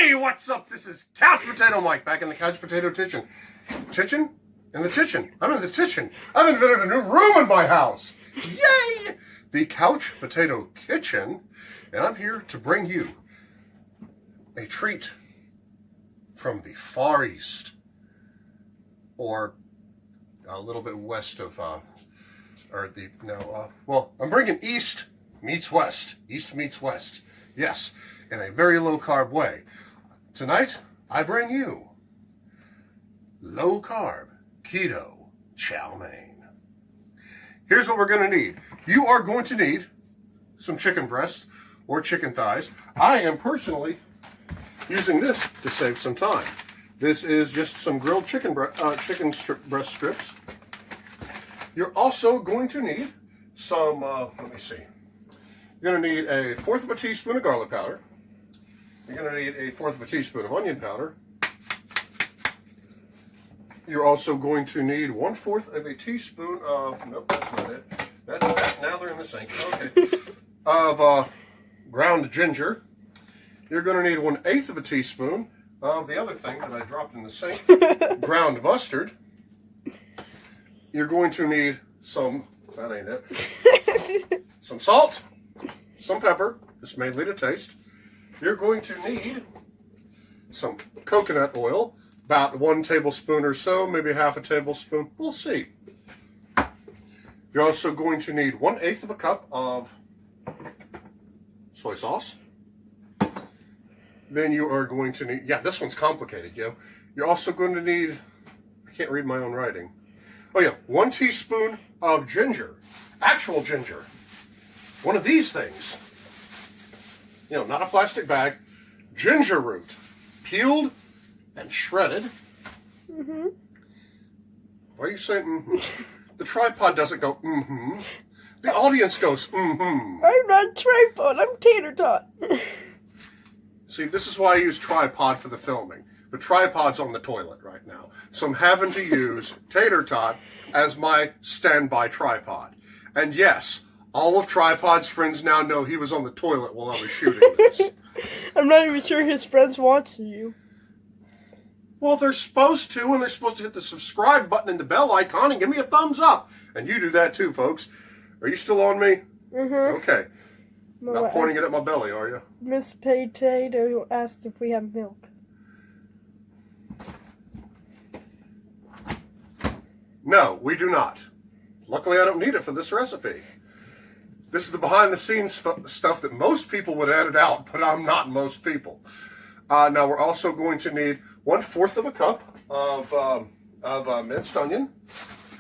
Hey, what's up? This is Couch Potato Mike back in the Couch Potato Kitchen. Kitchen? In the kitchen. I'm in the kitchen. I've invented a new room in my house. Yay! The Couch Potato Kitchen. And I'm here to bring you a treat from the Far East. Or a little bit west of, I'm bringing East meets West. East meets West. Yes, in a very low-carb way. Tonight, I bring you low-carb, keto, chow mein. Here's what we're going to need. You are going to need some chicken breasts or chicken thighs. I am personally using this to save some time. This is just some grilled chicken breast strips. You're also going to need some, You're going to need a 1/4 of a teaspoon of garlic powder. You're going to need a 1/4 of a teaspoon of onion powder. You're also going to need 1/4 of a teaspoon of, nope, that's not it. Now they're in the sink. Okay. Of ground ginger. You're going to need 1/8 of a teaspoon of the other thing that I dropped in the sink, ground mustard. You're going to need some, that ain't it, some salt, some pepper, this mainly to taste. You're going to need some coconut oil, about 1 tablespoon or so, maybe 1/2 tablespoon, we'll see. You're also going to need 1/8 of a cup of soy sauce. Then you are going to need, this one's complicated, yo. You're also going to need, I can't read my own writing. Oh yeah, 1 teaspoon of ginger, actual ginger. One of these things. You know, not a plastic bag. Ginger root, peeled and shredded. Mm-hmm. Why are you saying mm-hmm? The tripod doesn't go mm-hmm. The audience goes mm-hmm. I'm not tripod, I'm tater tot. See, this is why I use tripod for the filming. The tripod's on the toilet right now. So I'm having to use tater tot as my standby tripod. And yes, all of Tripod's friends now know he was on the toilet while I was shooting this. I'm not even sure his friends watch you. Well, they're supposed to, and they're supposed to hit the subscribe button and the bell icon and give me a thumbs up. And you do that too, folks. Are you still on me? Mm-hmm. Okay. Not pointing it at my belly, are you? Miss Potato asked if we have milk. No, we do not. Luckily, I don't need it for this recipe. This is the behind-the-scenes stuff that most people would edit out, but I'm not most people. Now, we're also going to need 1/4 of a cup of minced onion.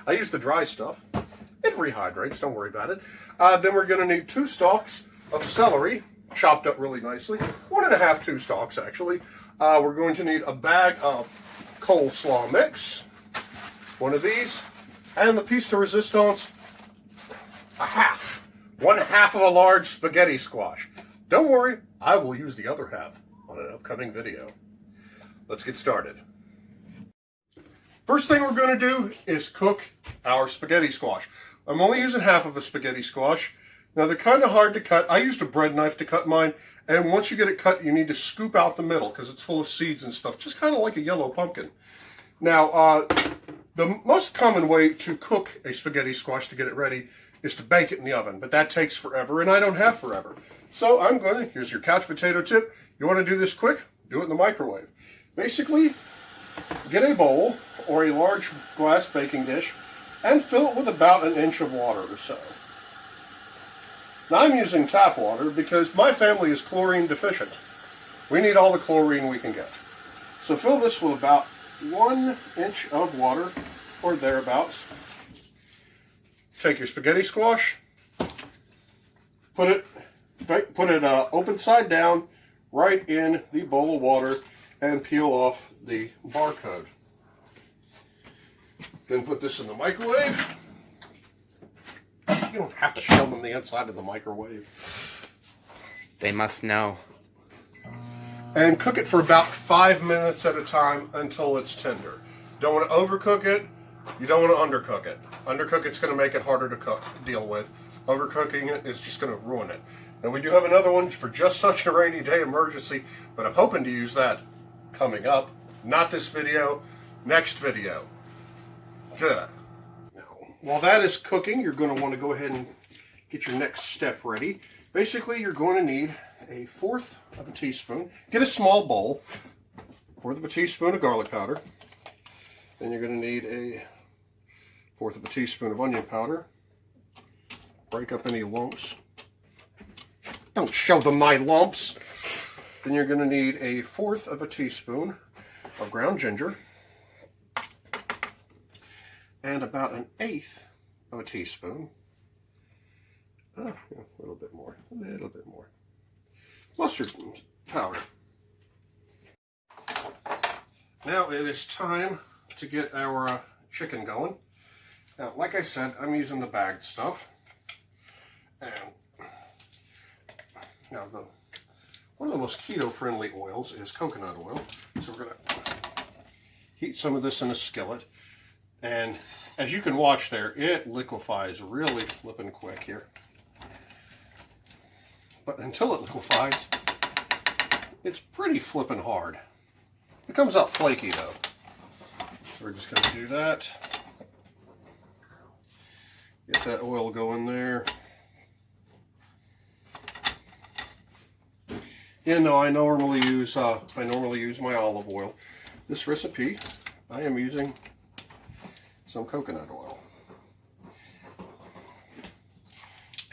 I use the dry stuff. It rehydrates, don't worry about it. Then we're going to need 2 stalks of celery, chopped up really nicely. 1.5, 2 stalks, actually. We're going to need a bag of coleslaw mix. One of these. And the piece de resistance, a half. 1/2 of a large spaghetti squash. Don't worry, I will use the other half on an upcoming video. Let's get started. First thing we're going to do is cook our spaghetti squash. I'm only using 1/2 of a spaghetti squash. Now they're kind of hard to cut. I used a bread knife to cut mine, and once you get it cut, you need to scoop out the middle because it's full of seeds and stuff, just kind of like a yellow pumpkin. Now, the most common way to cook a spaghetti squash to get it ready is to bake it in the oven, but that takes forever, and I don't have forever. So here's your couch potato tip. You want to do this quick? Do it in the microwave. Basically, get a bowl or a large glass baking dish and fill it with about 1 inch of water or so. Now I'm using tap water because my family is chlorine deficient. We need all the chlorine we can get. So fill this with about 1 inch of water or thereabouts. Take your spaghetti squash, put it open side down right in the bowl of water and peel off the barcode. Then put this in the microwave. You don't have to show them the inside of the microwave. They must know. And cook it for about 5 minutes at a time until it's tender. Don't want to overcook it. You don't want to undercook it. Undercook it's going to make it harder to deal with. Overcooking it is just going to ruin it. Now we do have another one for just such a rainy day emergency, but I'm hoping to use that coming up. Not this video, next video. Duh. Now, while that is cooking, you're going to want to go ahead and get your next step ready. Basically, you're going to need a 1/4 of a teaspoon. Get a small bowl. 1/4 of a teaspoon of garlic powder. Then you're going to need a 1/4 of a teaspoon of onion powder. Break up any lumps. Don't show them my lumps. Then you're going to need a 1/4 of a teaspoon of ground ginger. And about 1/8 of a teaspoon. A little bit more. Mustard powder. Now it is time to get our chicken going. Now, like I said, I'm using the bagged stuff. And now one of the most keto-friendly oils is coconut oil. So we're going to heat some of this in a skillet. And as you can watch there, it liquefies really flippin' quick here. But until it liquefies, it's pretty flippin' hard. It comes out flaky though. So we're just going to do that. Get that oil going there. Yeah, no, I normally use my olive oil. This recipe, I am using some coconut oil.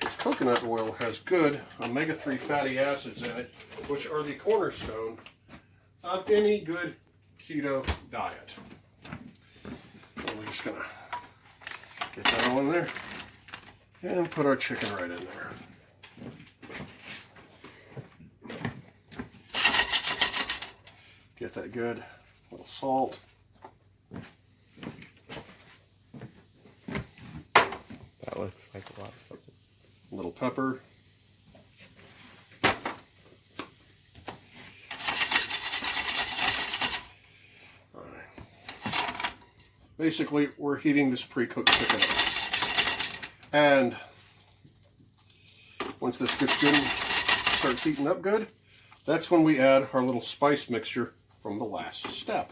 This coconut oil has good omega-3 fatty acids in it, which are the cornerstone of any good keto diet. So we're just gonna get that on there and put our chicken right in there. Get that good, a little salt. That looks like a lot of stuff. A little pepper. All right. Basically, we're heating this pre-cooked chicken up. And once this gets good and starts heating up good, that's when we add our little spice mixture from the last step.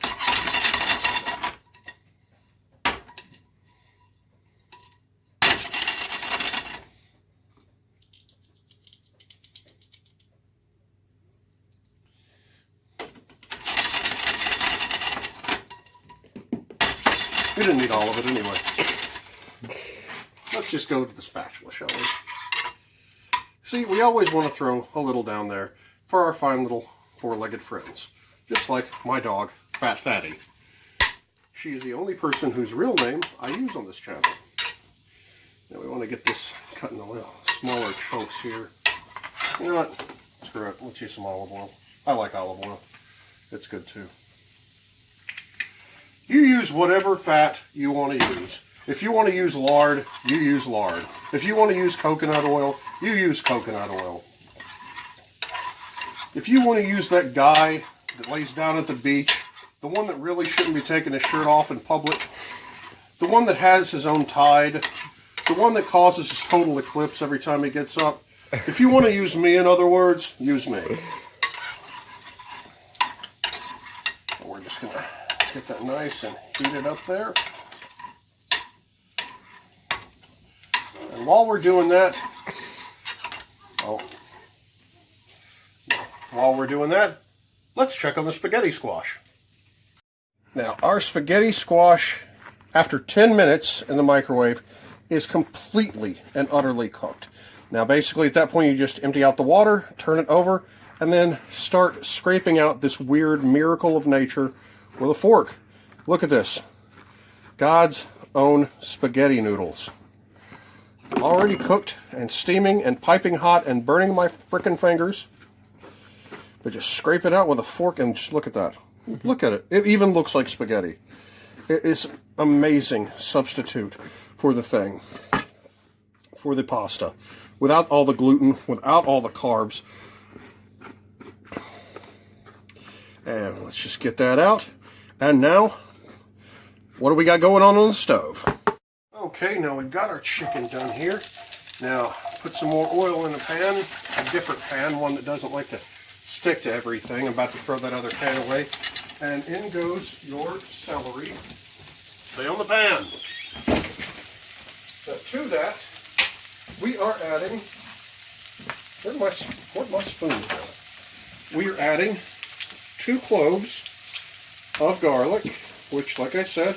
We didn't need all of it anyway. Let's just go to the spatula, shall we? See, we always want to throw a little down there for our fine little four-legged friends. Just like my dog, Fat Fatty. She is the only person whose real name I use on this channel. Now we want to get this cut in a little smaller chunks here. You know what? Screw it. Let's use some olive oil. I like olive oil. It's good too. You use whatever fat you want to use. If you want to use lard, you use lard. If you want to use coconut oil, you use coconut oil. If you want to use that guy that lays down at the beach, the one that really shouldn't be taking his shirt off in public, the one that has his own tide, the one that causes his total eclipse every time he gets up, if you want to use me, in other words, use me. We're just going to get that nice and heat it up there. And while we're doing that, let's check on the spaghetti squash. Now, our spaghetti squash, after 10 minutes in the microwave, is completely and utterly cooked. Now, basically, at that point, you just empty out the water, turn it over, and then start scraping out this weird miracle of nature with a fork. Look at this. God's own spaghetti noodles. Already cooked and steaming and piping hot and burning my frickin' fingers. But just scrape it out with a fork and just look at that. Look at it. It even looks like spaghetti. It is an amazing substitute for the thing. For the pasta. Without all the gluten, without all the carbs. And let's just get that out. And now, what do we got going on the stove? Okay, now we've got our chicken done here. Now, put some more oil in the pan, a different pan, one that doesn't like to stick to everything. I'm about to throw that other pan away. And in goes your celery. Stay on the pan. Now to that, we are adding, where'd my spoons go? We are adding 2 cloves of garlic, which, like I said,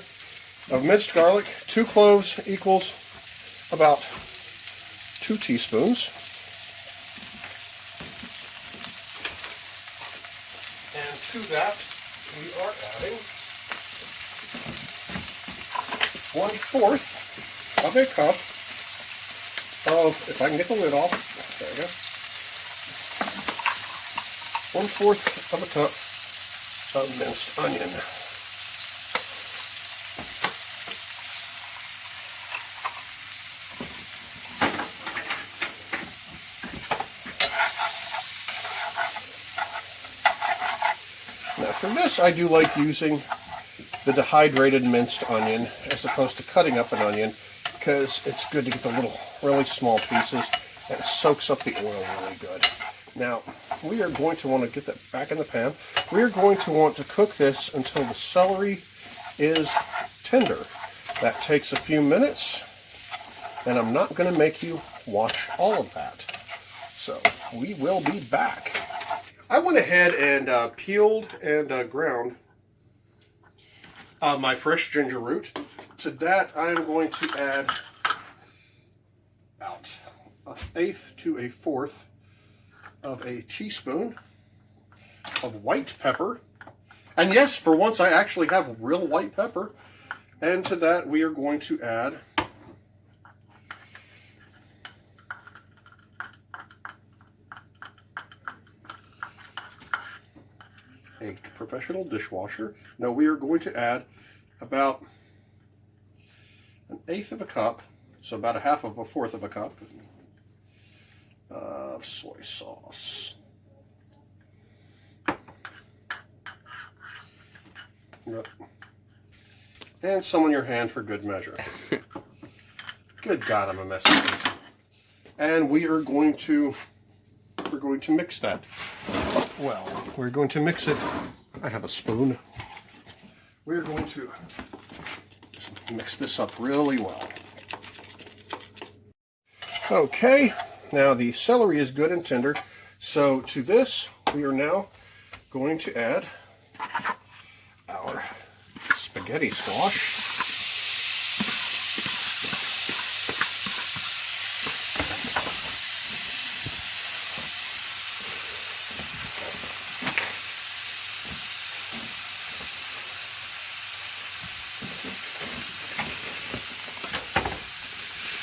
of minced garlic, 2 cloves equals about 2 teaspoons. And to that, we are adding 1/4 of a cup of, if I can get the lid off, there we go. 1/4 of a cup of minced onion. Now for this, I do like using the dehydrated minced onion as opposed to cutting up an onion, because it's good to get the little really small pieces and it soaks up the oil really good. Now we are going to want to get that back in the pan. We are going to want to cook this until the celery is tender. That takes a few minutes, and I'm not going to make you watch all of that. So we will be back. I went ahead and peeled and ground my fresh ginger root. To that, I'm going to add about 1/8 to 1/4 of a teaspoon of white pepper. And yes, for once I actually have real white pepper. And to that, we are going to add a professional dishwasher. Now we are going to add about 1/8 of a cup, so about 1/2 of a 1/4 of a cup of soy sauce. Yep. And some on your hand for good measure. Good God, I'm a mess. And we're going to mix that. Well, we're going to mix it. I have a spoon. We're going to just mix this up really well. Okay, now the celery is good and tender. So to this, we are now going to add our spaghetti squash.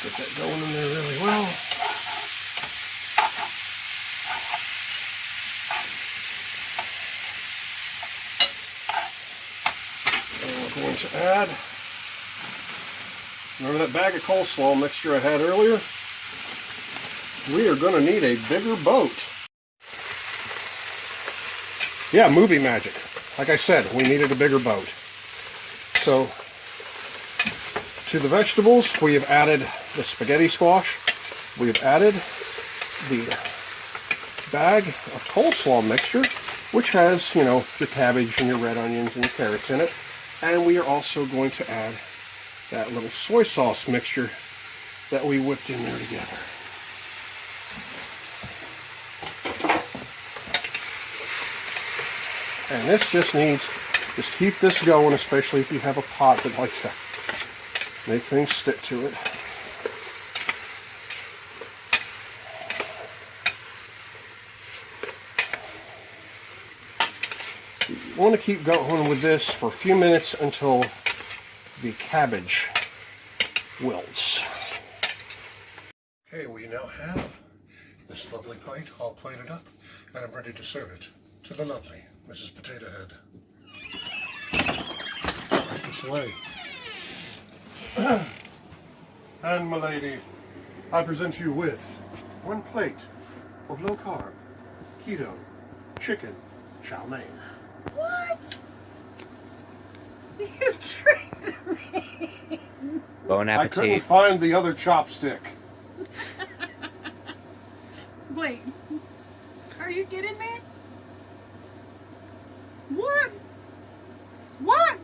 Get that going in there really well. And we're going to add, remember that bag of coleslaw mixture I had earlier? We are going to need a bigger boat. Yeah, movie magic. Like I said, we needed a bigger boat. So, to the vegetables, we have added the spaghetti squash. We have added the bag of coleslaw mixture, which has, you know, your cabbage and your red onions and your carrots in it. And we are also going to add that little soy sauce mixture that we whipped in there together. And this just keep this going, especially if you have a pot that likes to make things stick to it. You want to keep going with this for a few minutes until the cabbage wilts. Okay, we now have this lovely plate all plated up, and I'm ready to serve it to the lovely Mrs. Potato Head. Right this way. And my lady, I present you with 1 plate of low-carb, keto, chicken, chow mein. What? You tricked me. Bon I couldn't appetit. find the other chopstick. Wait. Are you kidding me? What? What?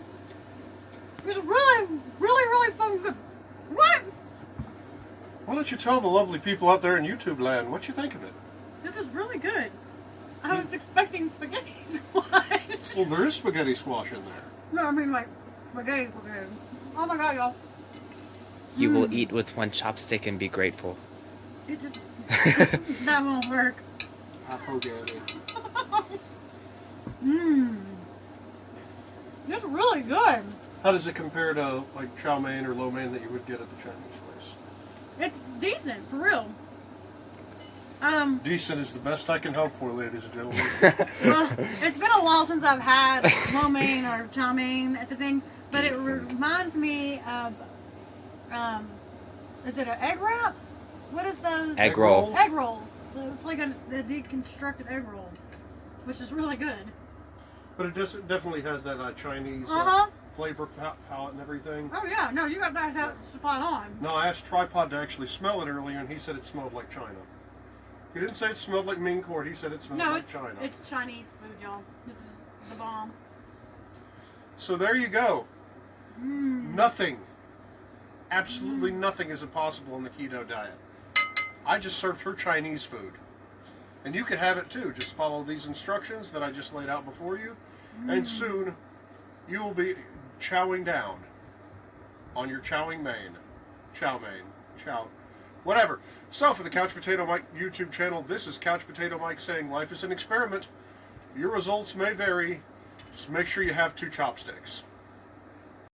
It's really, really, really fucking good. What? Why don't you tell the lovely people out there in YouTube land what you think of it? This is really good. I was expecting spaghetti squash. Well, there is spaghetti squash in there. No, I mean like spaghetti. Oh my god, y'all. You will eat with one chopstick and be grateful. It just that won't work. Mmm. It's really good. How does it compare to like chow mein or lo mein that you would get at the Chinese place? It's decent, for real. Decent is the best I can hope for, ladies and gentlemen. Well, it's been a while since I've had lo mein or chow mein at the thing, but it reminds me of, is it an egg wrap? What is those? Egg roll. Egg rolls. It's like a deconstructed egg roll, which is really good. But it definitely has that Chinese flavor palette and everything. Oh yeah, no, you got that spot on. No, I asked Tripod to actually smell it earlier, and he said it smelled like China. He didn't say it smelled like Ming Court. He said it smelled like China. It's Chinese food, y'all. This is the bomb. So there you go. Nothing, absolutely nothing is impossible in the keto diet. I just served her Chinese food. And you can have it too. Just follow these instructions that I just laid out before you. And soon you will be chowing down on your chowing mein. Chow mein. Chow. Whatever. So for the Couch Potato Mike YouTube channel, this is Couch Potato Mike saying life is an experiment. Your results may vary. Just make sure you have 2 chopsticks.